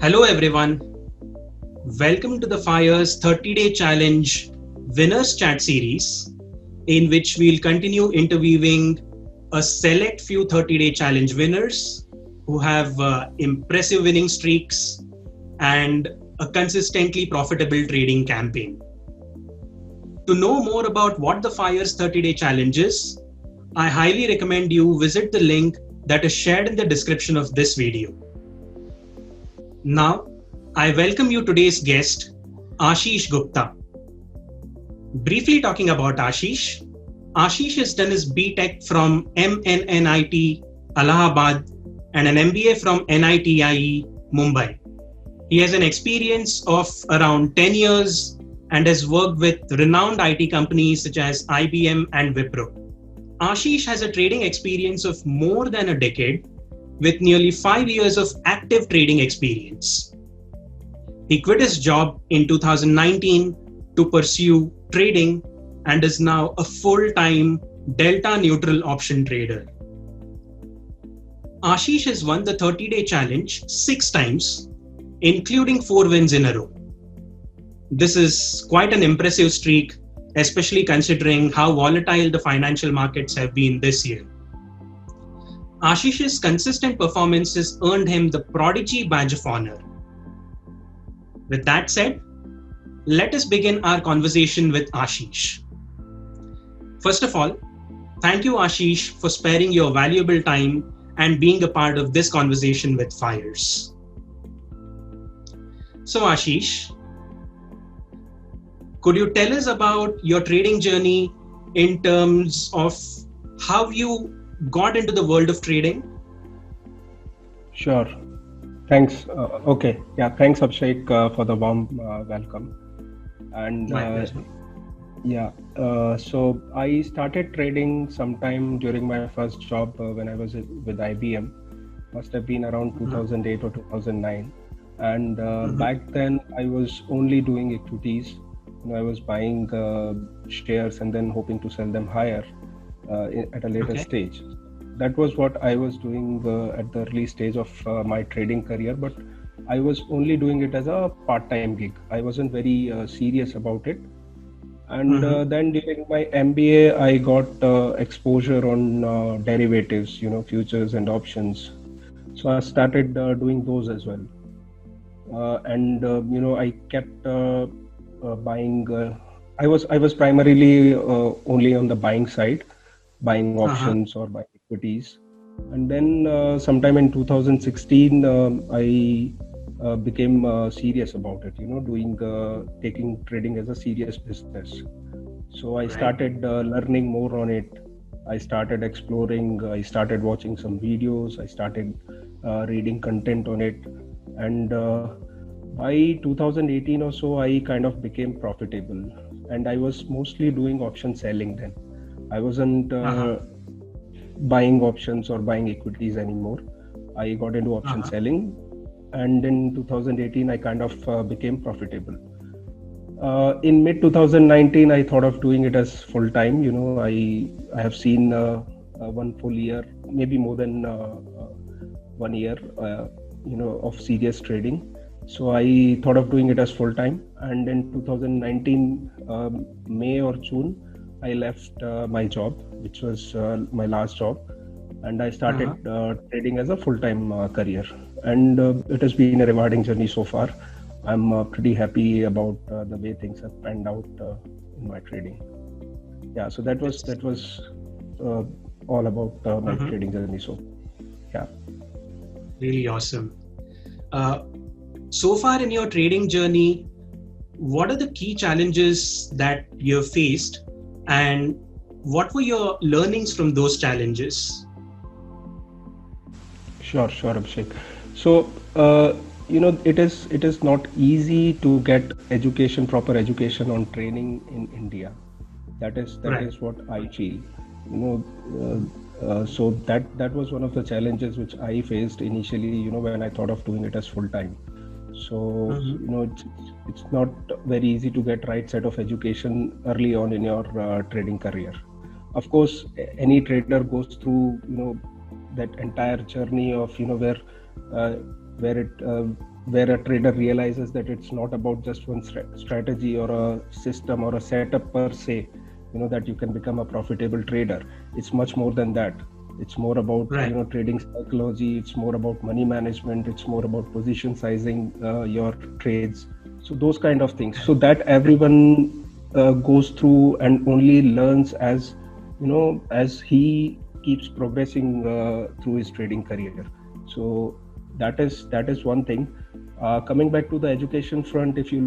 Hello everyone, welcome to the FIRE's 30-day challenge winners chat series, in which we'll continue interviewing a select few 30-day challenge winners who have impressive winning streaks and a consistently profitable trading campaign. To know more about what the FIRE's 30-day challenge is, I highly recommend you visit the link that is shared in the description of this video. Now, I welcome you today's guest, Ashish Gupta. Briefly talking about Ashish, Ashish has done his BTech from MNNIT, Allahabad, and an MBA from NITIE, Mumbai. He has an experience of around 10 years and has worked with renowned IT companies such as IBM and Wipro. Ashish has a trading experience of more than a decade, with nearly 5 years of active trading experience. He quit his job in 2019 to pursue trading and is now a full-time delta neutral option trader. Ashish has won the 30-day challenge 6 times, including 4 wins in a row. This is quite an impressive streak, especially considering how volatile the financial markets have been this year. Ashish's consistent performance has earned him the Prodigy Badge of Honor. With that said, let us begin our conversation with Ashish. First of all, thank you, Ashish, for sparing your valuable time and being a part of this conversation with FIRES. So, Ashish, could you tell us about your trading journey in terms of how you got into the world of trading? Sure. Thanks. Thanks, Abhishek, for the warm welcome. And My pleasure. so I started trading sometime during my first job when I was with IBM. Must have been around 2008 or 2009. And back then I was only doing equities. I was buying shares and then hoping to sell them higher at a later stage. That was what I was doing at the early stage of my trading career, but I was only doing it as a part-time gig. I wasn't very serious about it. And then during my MBA, I got exposure on derivatives, futures and options. So I started doing those as well. I kept buying. I was primarily only on the buying side, buying options or buying equities. And then sometime in 2016, I became serious about it, taking trading as a serious business. So I started learning more on it. I started exploring, I started watching some videos, I started reading content on it. And by 2018 or so, I kind of became profitable. And I was mostly doing option selling then. I wasn't buying options or buying equities anymore. I got into option selling, and in 2018 I kind of became profitable. In mid 2019 I thought of doing it as full time. I have seen 1 full year, maybe more than 1 year, of serious trading. So I thought of doing it as full time, and in 2019 May or June I left my job, which was my last job, and I started trading as a full-time career. And it has been a rewarding journey so far. I'm pretty happy about the way things have panned out in my trading. Yeah, so that was all about my trading journey. So, yeah. Really awesome. So far in your trading journey, what are the key challenges that you've faced? And what were your learnings from those challenges? Sure, Abhishek. So, it is not easy to get proper education on trading in India. That is what I feel. So that was one of the challenges which I faced initially, when I thought of doing it as full time. So, it's not very easy to get right set of education early on in your trading career. Of course, any trader goes through, that entire journey of uh, where it where a trader realizes that it's not about just one strategy or a system or a setup per se, that you can become a profitable trader. It's much more than that. It's more about Right. trading psychology. It's more about money management. It's more about position sizing your trades. So those kind of things. So that everyone goes through and only learns as as he keeps progressing through his trading career. So that is one thing. Coming back to the education front, if you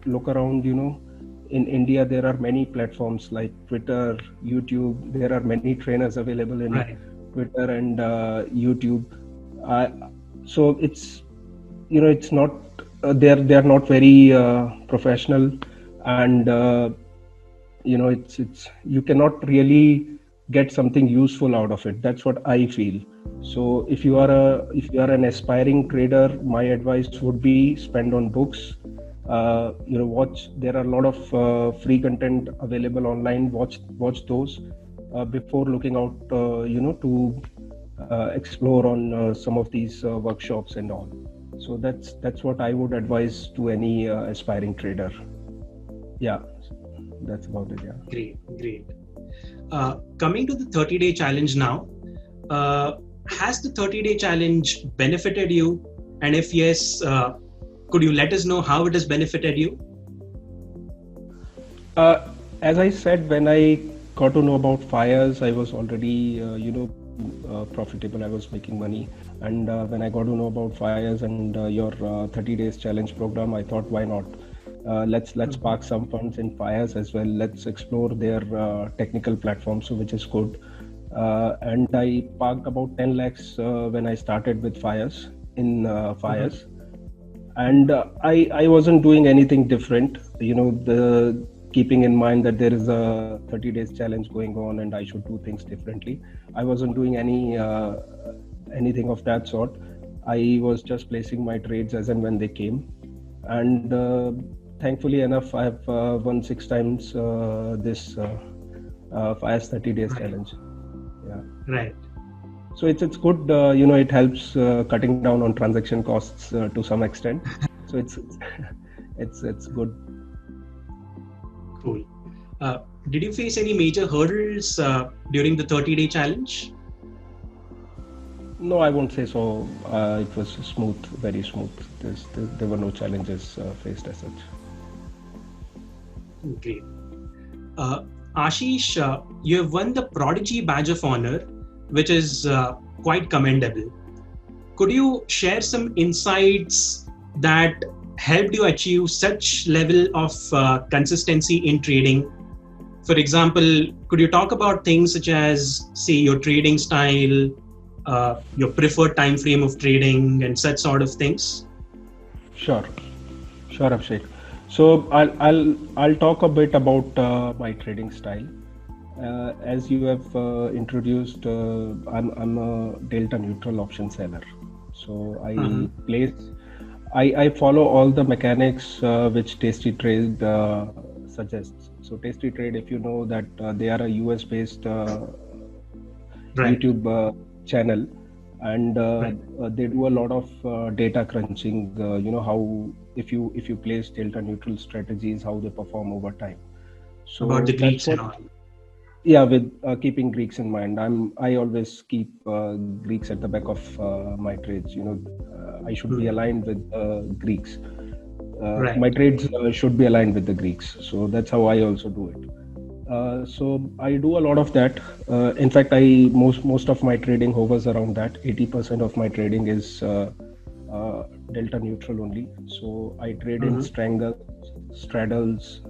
look around, in India there are many platforms like Twitter, YouTube. There are many trainers available in Right. Twitter and YouTube. So it's not they're not very professional, and it's you cannot really get something useful out of it. That's what I feel. So if you are an aspiring trader, my advice would be spend on books. Watch. There are a lot of free content available online. Watch those before looking out. To explore on some of these workshops and all. So that's what I would advise to any aspiring trader. Yeah, that's about it. Yeah. Great. Great. Coming to the 30-day challenge now, uh, has the 30-day challenge benefited you? And if yes, could you let us know how it has benefited you? As I said, when I got to know about fires, I was already, profitable. I was making money. And when I got to know about fires and your 30 days challenge program, I thought, why not? Let's park some funds in fires as well. Let's explore their technical platform, so which is good. And I parked about 10 lakhs when I started with fires in Mhm. fires. And I wasn't doing anything different, the keeping in mind that there is a 30 days challenge going on and I should do things differently. I wasn't doing anything of that sort. I was just placing my trades as and when they came, and thankfully enough, I have won 6 times this fires 30 days Right. challenge. Yeah. Right. So it's good. It helps cutting down on transaction costs to some extent. So it's it's good. Cool. Did you face any major hurdles during the 30-day challenge? No, I won't say so. It was smooth, very smooth. There were no challenges faced as such. Great. Ashish, you have won the Prodigy Badge of Honor, which is quite commendable. Could you share some insights that helped you achieve such level of consistency in trading? For example, could you talk about things such as, say, your trading style, your preferred time frame of trading, and such sort of things? Sure, sure, Abhishek. So I'll talk a bit about my trading style. As you have introduced, I'm a delta neutral option seller. So Uh-huh. I follow all the mechanics which Tasty Trade suggests. So Tasty Trade, if you know that they are a US based Right. YouTube channel, and Right. they do a lot of data crunching. How if you place delta neutral strategies, how they perform over time. About the So that's Greeks and what. all. Yeah, with keeping Greeks in mind, I always keep Greeks at the back of my trades. I should be Hmm. aligned with Greeks. My Right. trades should be aligned with the Greeks. So that's how I also do it. So I do a lot of that. In fact, I most of my trading hovers around that. 80% of my trading is delta neutral only. So I trade in Mhm. strangles, straddles,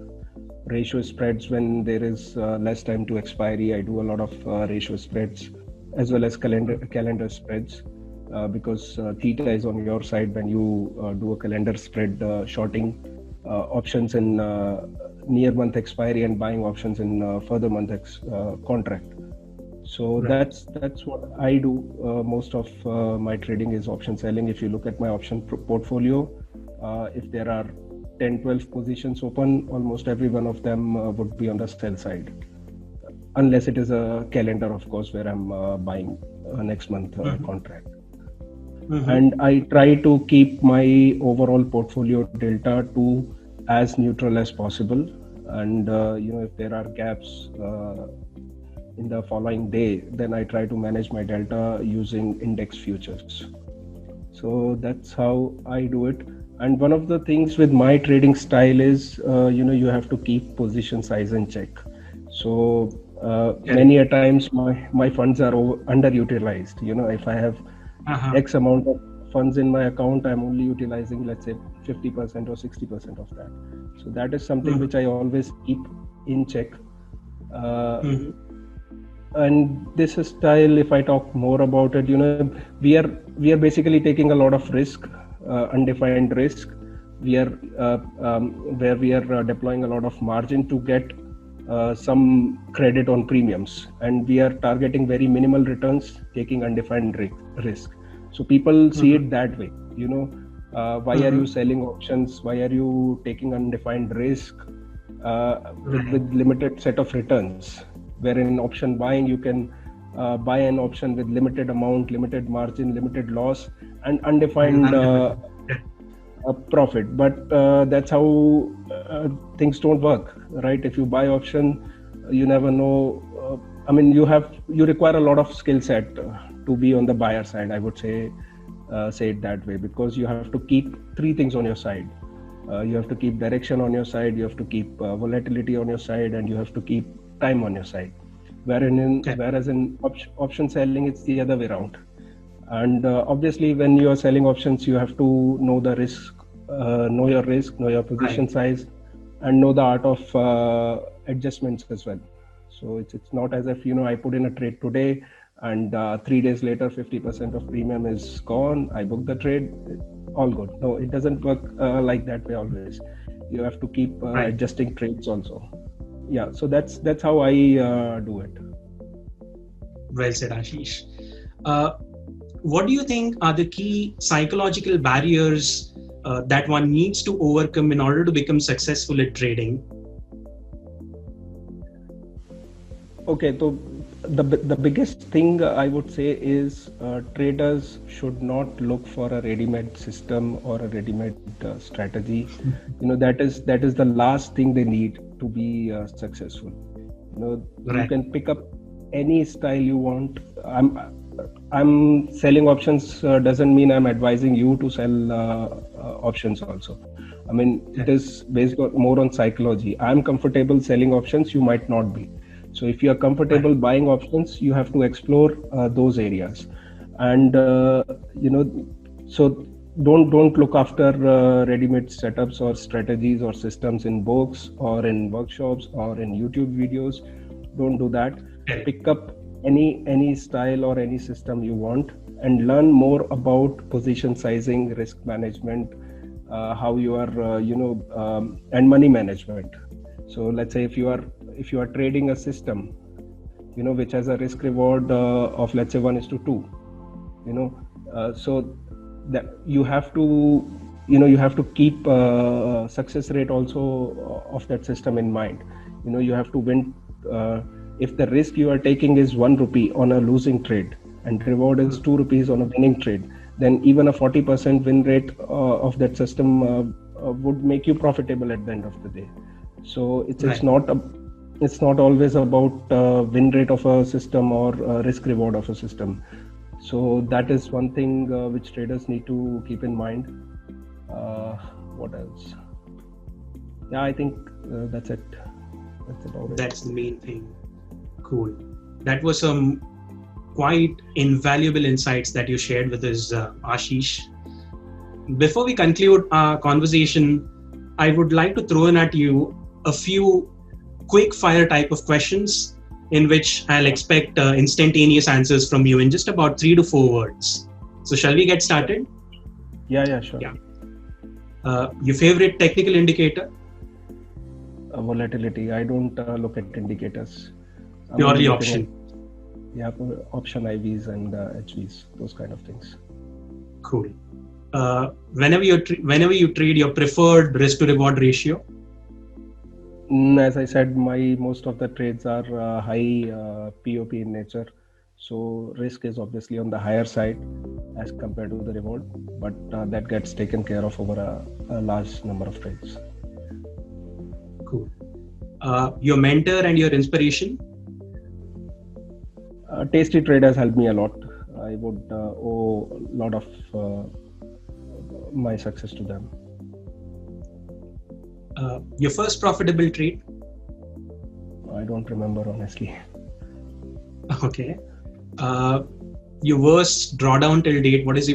ratio spreads when there is less time to expiry. I do a lot of ratio spreads as well as calendar spreads, because theta is on your side when you do a calendar spread, shorting options in near month expiry and buying options in further month contract. So Right. that's what I do. Most of my trading is option selling. If you look at my option portfolio, if there are 10, 12 positions open, almost every one of them would be on the sell side, unless it is a calendar, of course, where I'm buying. next month contract. Mhm. And I try to keep my overall portfolio delta to as neutral as possible. And if there are gaps in the following day, then I try to manage my delta using index futures. So that's how I do it. And one of the things with my trading style is, you have to keep position size in check. So many a times my funds are underutilized. If I have Uh-huh. X amount of funds in my account, I'm only utilizing, let's say, 50% or 60% of that. So that is something Mhm. which I always keep in check. Uh, Mhm. and this style, if I talk more about it, we are basically taking a lot of risk, undefined risk. We are where we are deploying a lot of margin to get some credit on premiums, and we are targeting very minimal returns, taking undefined risk. So people see Mhm. it that way. Why are you Mhm. selling options? Why are you taking undefined risk Right. with limited set of returns? Where in option buying you can buy an option with limited amount, limited margin, limited loss, and And undefined unlimited. Yeah. profit. But that's how things don't work, right? If you buy option, you never know. I mean, you require a lot of skill set to be on the buyer side, I would say it that way, because you have to keep three things on your side. You have to keep direction on your side, you have to keep volatility on your side, and you have to keep time on your side. Okay. Whereas in option selling, it's the other way around. And obviously, when you are selling options, you have to know the risk, know your risk, know your Right. position size, and know the art of adjustments as well. So it's not as if I put in a trade today, and 3 days later 50% of premium is gone. I book the trade, all good. No, it doesn't work like that way always. You have to keep Right. adjusting trades also. Yeah, so that's how I do it. Well said, Ashish. Uh, what do you think are the key psychological barriers that one needs to overcome in order to become successful at trading? Okay, so the biggest thing I would say is traders should not look for a ready-made system or a ready-made strategy. That is the last thing they need to be successful. You Right. can pick up any style you want. I'm selling options doesn't mean I'm advising you to sell options also. I mean, it Okay. is based more on psychology. I'm comfortable selling options, you might not be. So if you are Right. comfortable buying options, you have to explore those areas. And so don't look after ready-made setups or strategies or systems in books or in workshops or in YouTube videos. Don't do that. Okay. Pick up any style or any system you want, and learn more about position sizing, risk management, how you are and money management. So let's say if you are trading a system which has a risk reward of, let's say, 1:2, you know so that you have to keep success rate also of that system in mind. You have to win. If the risk you are taking is 1 rupee on a losing trade and reward is Hmm. 2 rupees on a winning trade, then even a 40% win rate of that system would make you profitable at the end of the day. So it's Right. not always about win rate of a system or risk reward of a system. So that is one thing which traders need to keep in mind. uh, what else? Yeah, I think that's about it. That's the main thing. Cool. That was some quite invaluable insights that you shared with us, Ashish. Before we conclude our conversation, I would like to throw in at you a few quick fire type of questions in which I'll expect instantaneous answers from you in just about 3 to 4 words. So, shall we get Sure. started? Yeah, sure. Yeah. Your favorite technical indicator? Volatility, I don't look at indicators. I'm only Purely looking at, option. yeah, option IVs and HVs, those kind of things. Cool. Whenever you trade, your preferred risk to reward ratio? As I said, my most of the trades are high POP in nature. So risk is obviously on the higher side as compared to the reward, but that gets taken care of over a large number of trades. Cool. Your mentor and your inspiration? Tasty Trade has helped me a lot. I would owe a lot of my success to them. Your first profitable trade? I don't remember, honestly. Okay. Your worst drawdown till date? What has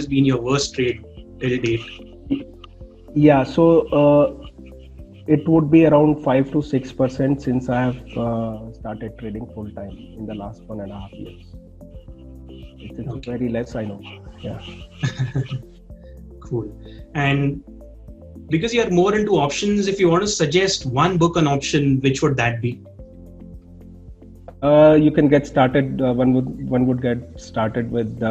been your worst trade till date? Yeah, so it would be around 5 to 6% since I have started trading full time in the last 1.5 years. It's okay. Very less, I know. Yeah. Cool. And because you're more into options, if you want to suggest one book on option, which would that be? You can get started. One would get started with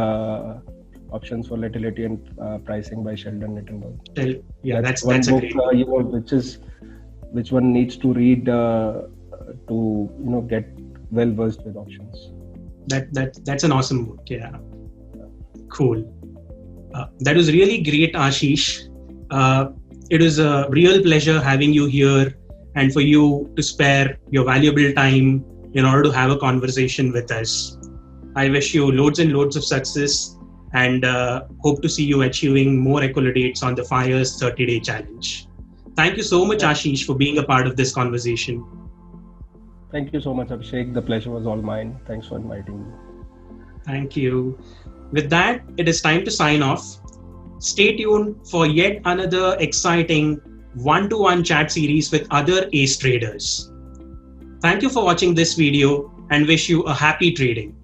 Options Volatility and Pricing by Sheldon Littenberg. Yeah, that's one book, a great book. Which one needs to read to get well versed with options. That's an awesome book. Yeah, cool. That was really great, Ashish. It was a real pleasure having you here and for you to spare your valuable time in order to have a conversation with us. I wish you loads and loads of success and hope to see you achieving more Equidates on the FIRE's 30-day challenge. Thank you so much, Ashish, for being a part of this conversation. Thank you so much, Abhishek. The pleasure was all mine. Thanks for inviting me. Thank you. With that, it is time to sign off. Stay tuned for yet another exciting one-to-one chat series with other ace traders. Thank you for watching this video and wish you a happy trading.